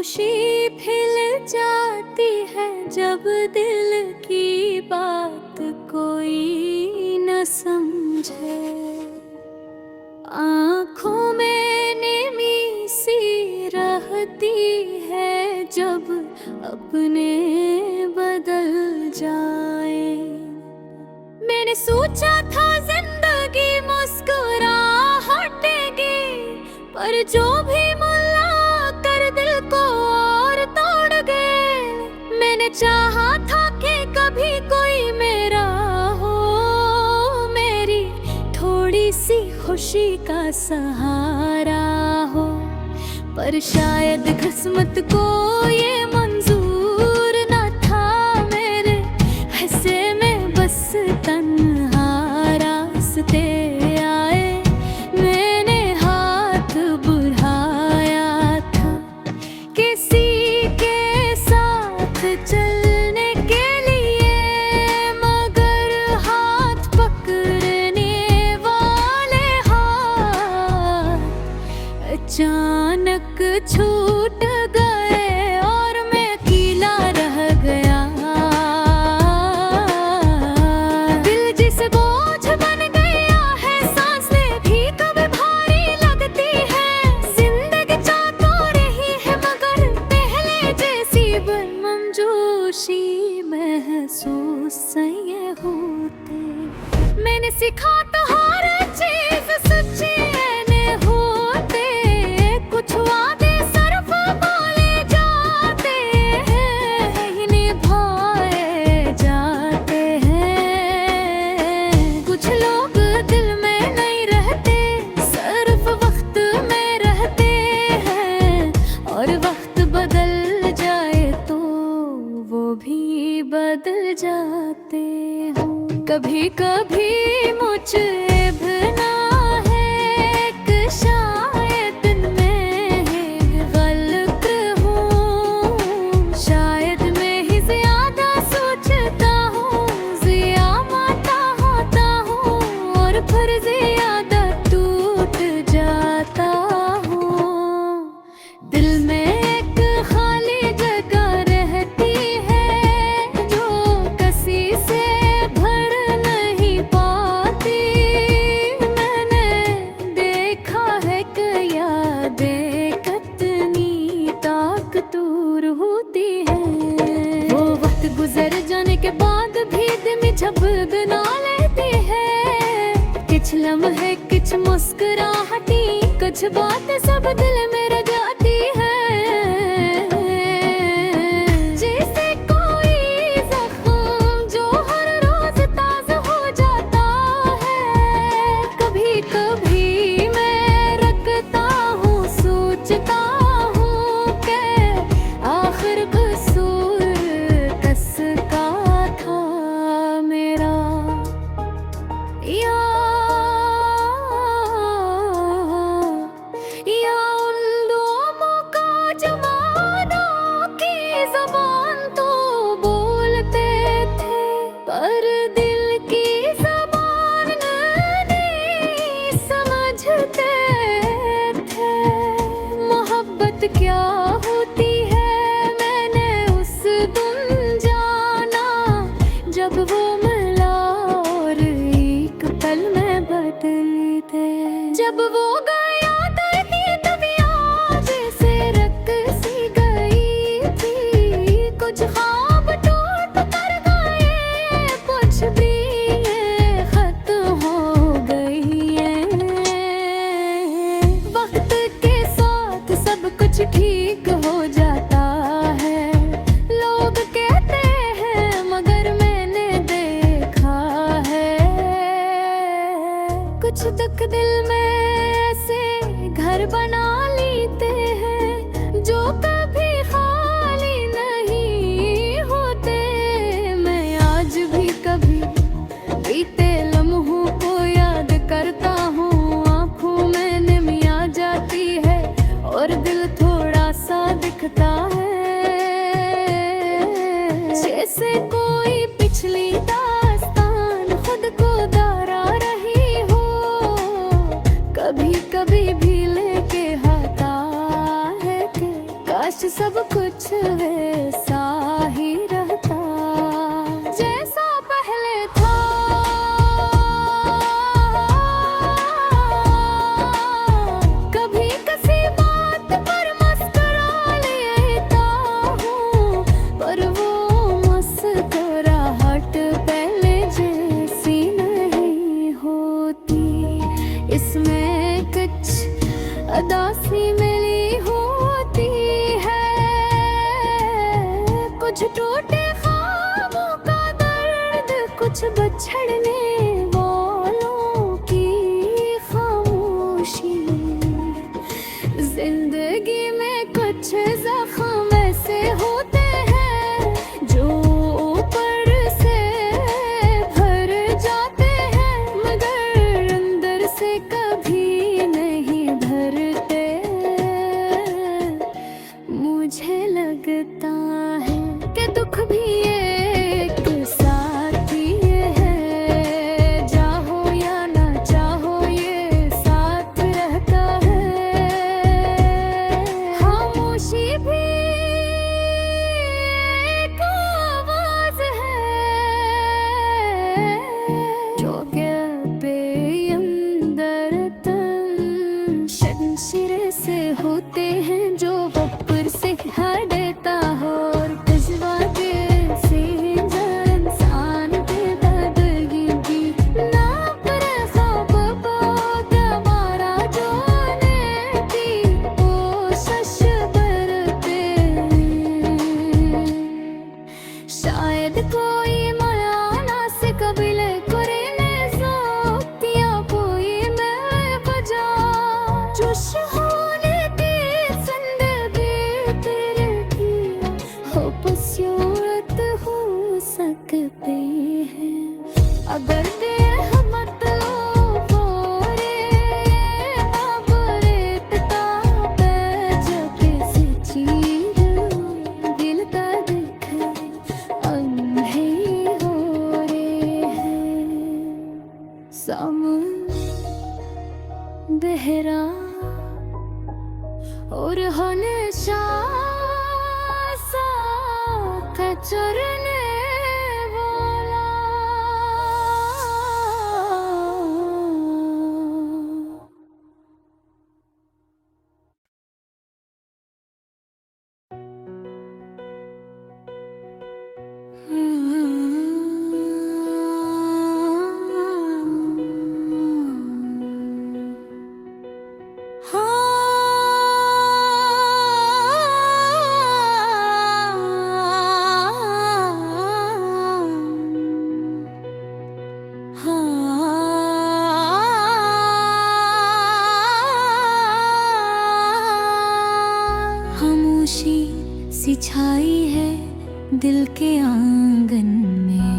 खुशी खिल जाती है जब दिल की बात कोई न समझे। आँखों में नमी सी रहती है जब अपने बदल जाए। मैंने सोचा था जिंदगी मुस्कुराहटेगी, पर जो भी मुल्ला कर दिल को और तोड़ गए। मैंने चाहा था कि कभी कोई मेरा हो, मेरी थोड़ी सी खुशी का सहारा हो, पर शायद किस्मत को ये मंजूर न था। मेरे हिस्से में बस तन्हा रास्ते आए। मैंने हाथ बढ़ाया था किसी के साथ चलने के लिए, मगर हाथ पकड़ने वाले हाथ अचानक छूट गए और मैं अकेला रह गया। दिल जिसे बोझ बन गया है, सांसें भी कभी भारी लगती है। जिंदगी चाह तो रही है मगर पहले जैसी बनमनजोशी महसूस ये होते। मैंने सीखा तो हर चीज सच्ची न होते, कुछ वादे सिर्फ बोले जाते हैं, निभाए जाते हैं। कुछ लोग दिल में नहीं रहते, सिर्फ वक्त में रहते हैं, और वक्त बदल जाए तो वो भी बदल जाते हो। कभी कभी मुझे भना है कि शायद मैं ही गलत हूँ, शायद मैं ही ज्यादा सोचता हूँ, ज्यादा होता हूँ और फिर ज्यादा टूट जाता हूँ। दिल में एक खाली जगह रहती है जो किसी से भर नहीं पाती। मैंने देखा है कि यादें कितनी ताकतवर होती है। वो वक्त गुजर जाने के बाद भी दिल जब बना लेती है। कुछ लम्हे कुछ मुस्कुराहटी, कुछ बात सब दिल में रह जाती है। जैसे कोई जख्म जो हर रोज ताजा हो जाता है। कभी कभी मैं रखता हूँ, सोचता हूँ कि आखिर कसूर किसका था मेरा। या उन लोगों का जमानों की ज़बान तो बोलते थे, पर दिल की ज़बान नहीं समझते थे। मोहब्बत क्या होती है मैंने उस दिन जाना, जब वो मिला और एक पल में बदली थे। जब वो गया धरती दुनिया जैसे रक सी गई थी। कुछ ख्वाब टूट कर गए, कुछ भी खत्म हो गई है। वक्त के साथ सब कुछ ठीक हो जाता है, लोग कहते हैं मगर मैंने देखा है। कुछ दुख दिल में से घर बना लेते हैं जो कभी खाली नहीं होते। मैं आज भी कभी बीते लम्हों को याद करता हूँ, आँखों में नमी आ जाती है और दिल थोड़ा सा दिखता है। जैसे कोई पिछली दास्तान खुद को दोहरा रही हो, कभी कभी भी लेके आता है कि काश सब कुछ वैसा ही रहता जैसा पहले था। कभी किसी बात पर मुस्कुरा लेता हूँ, पर वो मुस्कुराहट पहले जैसी नहीं होती। इसमें कुछ उदासी मिली होती है, कुछ टूटे ख्वाबों का दर्द, कुछ बिछड़ने वालों की खामोशी। जिंदगी में कुछ जख्म ऐसे होते हैं जो ऊपर से भर जाते हैं, मगर अंदर से कभी नहीं भरते। मुझे लगता है कि दुख भी एक साथी है, चाहो या ना चाहो ये साथ रहता है। खामोशी भी एक आवाज है जो कहते अंदर तन शमशीर से होते हैं, जो ऊपर से हर देता हो और जज्बाते से इंसान के दर्दगी की नाप ख्वाब बहुत हमारा जो ने की कोशिश करते। शायद कोई मयाना से कबीले कुरेने सोतिया कोई मैं बजा जोश होने की जिंदगी तेरे की हो बसूरत हो सकते हैं। अगर देह मतलब अब रेतता पैज किसी चीज दिल का देख अंधे हो रहे हैं। बहरा और हमेशा सा कचरने वाला। खामोशी सी छाई है दिल के आंगन में,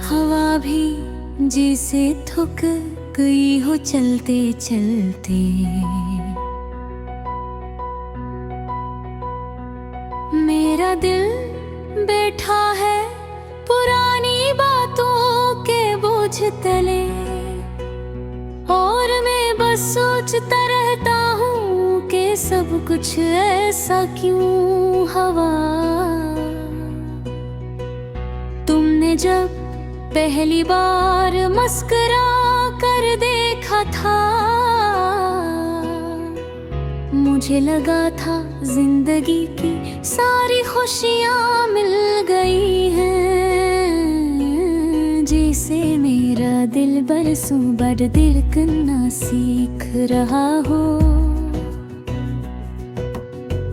हवा भी जैसे थक गई हो चलते चलते। मेरा दिल बैठा है पुरानी बातों के बोझ तले, और मैं बस सोचता रहता हूँ कि सब कुछ ऐसा क्यों हवा। तुमने जब पहली बार मुस्कुरा कर देखा था, मुझे लगा था जिंदगी की सारी खुशियाँ मिल गई हैं। जैसे मेरा दिल बरसों बाद धड़कना सीख रहा हो,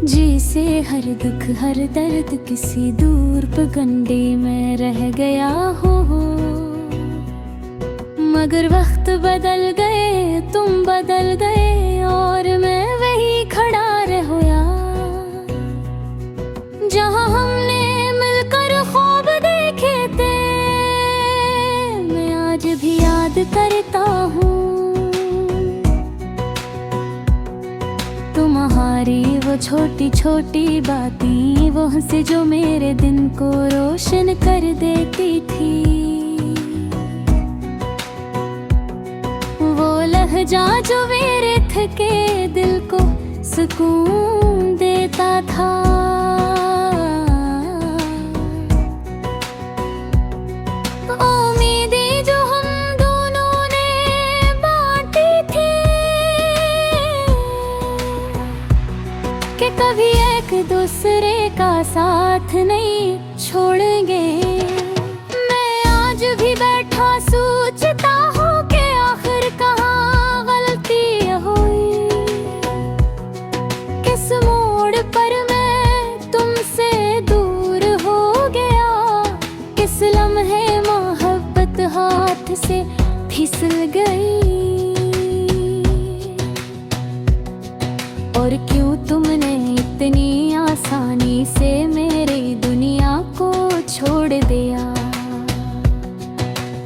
जैसे हर दुख हर दर्द किसी दूर पगंडे में रह गया हो। मगर वक्त बदल गए, तुम बदल गए, और मैं वही खड़ा रहोया जहाँ हमने मिलकर ख्वाब देखे थे। मैं आज भी याद करता हूँ तुम्हारी वो छोटी छोटी बातें, वो हंसी जो मेरे दिन को रोशन कर देती थी। वो जा जो मेरे थके दिल को सुकून देता था। उम्मीदें जो हम दोनों ने बांटी थी कि कभी एक दूसरे का साथ नहीं छोड़ेंगे। मैं आज भी बैठा सोचता हूँ कि आखिर कहाँ गलती हुई, किस मोड़ पर मैं तुमसे दूर हो गया, किस लम्हे मोहब्बत हाथ से फिसल गई, और क्यों तुमने इतनी आसानी से मेरी दुनिया को छोड़ दिया।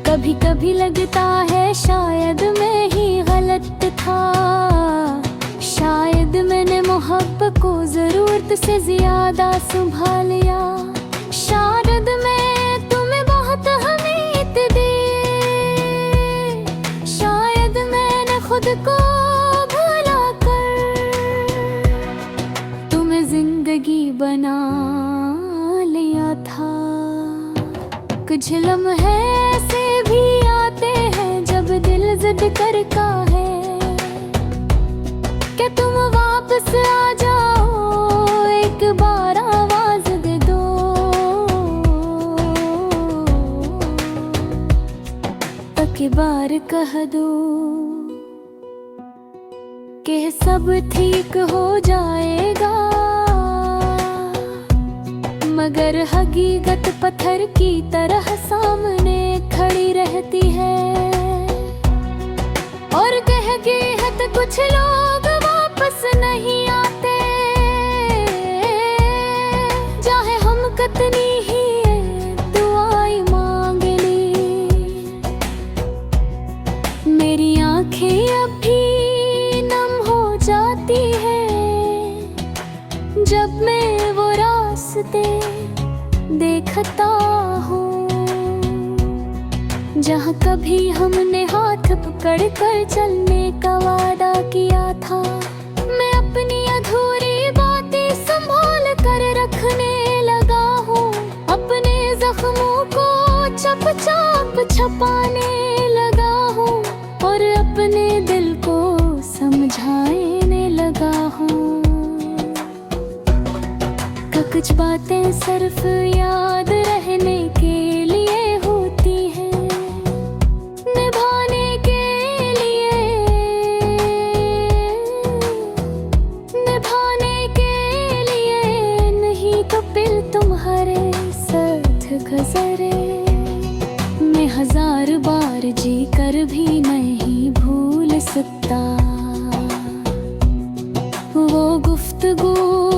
कभी कभी लगता है शायद मैं ही गलत था, शायद मैंने मोहब्बत को जरूरत से ज्यादा संभाल लिया, शायद मैं तुम्हें बहुत अहमियत दी, शायद मैंने खुद को भुला कर तुम्हें जिंदगी बना लिया था। कुछ लम्हे ऐसे भी आते हैं जब दिल जिद करता है कि तुम वापस आ जाओ, एक बार आवाज दे दो, एक बार कह दो कि सब ठीक हो जाएगा, मगर हकीकत पत्थर की तरह सामने खड़ी रहती है, और हकीकत कुछ लोग वापस नहीं आते, चाहे हम कितनी ही दुआएं मांग ली। मेरी आंखें अब भी नम हो जाती है जब मैं वो रास्ते देखता हूँ जहाँ कभी हमने हाथ पकड़ कर चलने का वादा किया था। मैं अपनी अधूरी बातें संभाल कर रखने लगा हूँ, अपने जख्मों को चप चाप छपाने लगा हूँ, और अपने दिल को समझाने लगा हूँ। कुछ बातें सिर्फ याद रहने के लिए होती हैं, निभाने के लिए, निभाने के लिए नहीं तो फिर तुम्हारे साथ गुजरे। मैं हजार बार जी कर भी नहीं भूल सकता वो गुफ्तगू,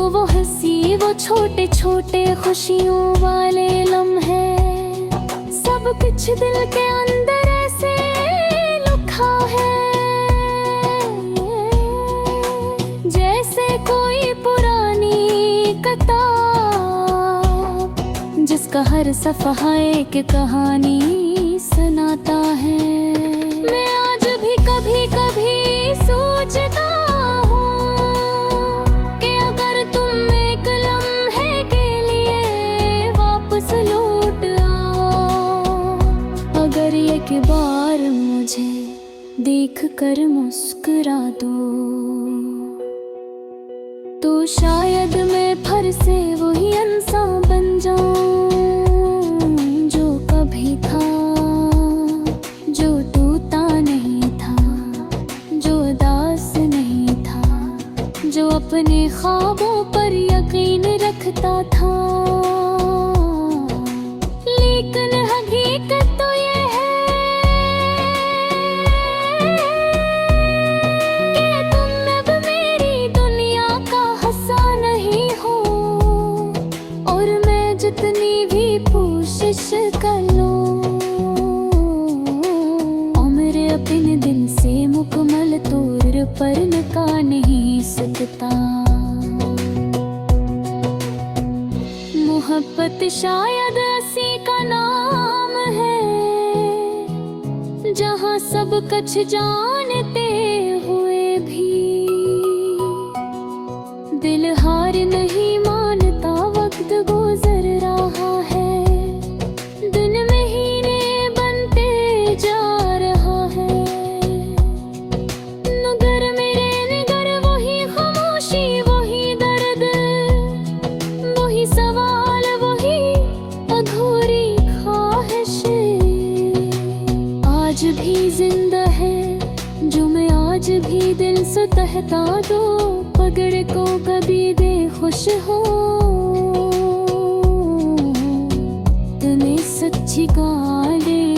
वो हंसी, वो छोटे छोटे खुशियों वाले लम्हे, सब कुछ दिल के अंदर ऐसे लिखा है जैसे कोई पुरानी किताब जिसका हर सफ़हा एक कहानी सुनाता है। मैं आज भी कभी कभी सोचता एक बार मुझे देख कर मुस्कुरा दो तो शायद मैं फिर से वही इंसान बन जाऊं जो कभी था, जो टूटा नहीं था, जो उदास नहीं था, जो अपने ख्वाबों पर यकीन रखता था। लेकिन हकीकत तो ये जितनी भी कोशिश कर लो उम्र अपने दिन से मुकम्मल तौर पर निका नहीं सकता। मोहब्बत शायद ऐसी का नाम है जहाँ सब कुछ जानते वही सवाल वही अधूरी ख्वाहिशें आज भी जिंदा है जो मैं आज भी दिल से कहता दो पगड़ को कभी दे खुश हो तने सच्ची गाले